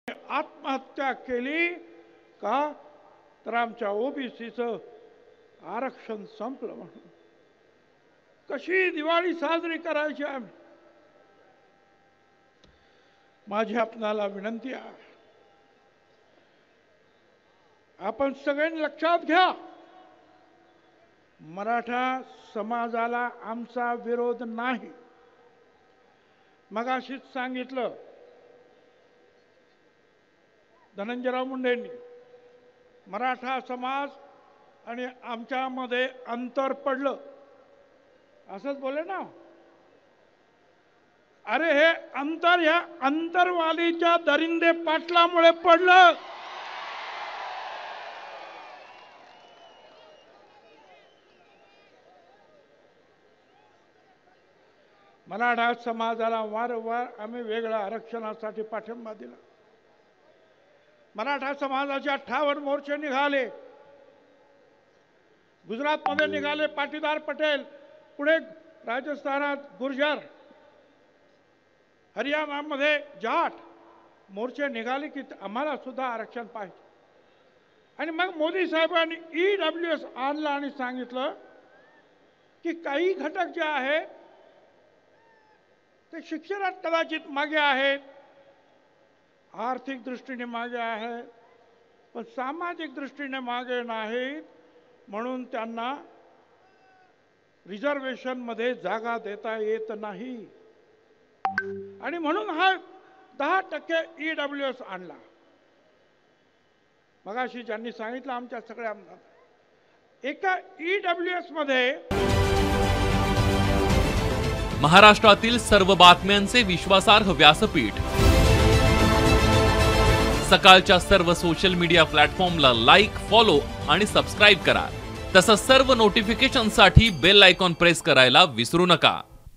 आत्महत्या केली का तर आमच्या ओबीसीचं आरक्षण संपलं म्हणून कशी दिवाळी साजरी करायची आम्ही। माझी आपणाला विनंती आहे, आपण सगळ्यांनी लक्षात घ्या, मराठा समाजाला आमचा विरोध नाही। मगाशीच सांगितलं धनंजयराव मुंडेंनी, मराठा समाज आणि आमच्यामध्ये अंतर पडलं असंच बोले ना। अरे हे अंतर या अंतरवालीच्या दरिंदे पाटलामुळे पडलं। मराठा समाजाला वारंवार आम्ही वेगळ्या आरक्षणासाठी पाठिंबा दिला। मराठा समाजाचे 58 मोर्चे निघाले, गुजरातमध्ये निघाले पाटीदार पटेल, पुढे राजस्थानात गुर्जर, हरियाणामध्ये जाट मोर्चे निघाले की आम्हाला सुद्धा आरक्षण पाहिजे। आणि मग मोदी साहेबांनी EWS आणला आणि सांगितलं की काही घटक जे आहेत ते शिक्षणात कदाचित मागे आहेत, आर्थिक दृष्टीने मागे आहेत, पण सामाजिक दृष्टीने मागे नाहीत, म्हणून त्यांना रिझर्वेशन मध्ये जागा देता येत नाही। आणि म्हणून हा 10% EWS आणला। मगाशी ज्यांनी सांगितलं आमच्या सगळ्या एका EWS मध्ये महाराष्ट्रातील सर्व बातम्यांचे विश्वासार्ह व्यासपीठ, सकाळच्या सर्व सोशल मीडिया प्लॅटफॉर्मला लाईक, फॉलो आणि सबस्क्राईब करा। तसंच सर्व नोटिफिकेशनसाठी बेल आयकॉन प्रेस करायला विसरू नका।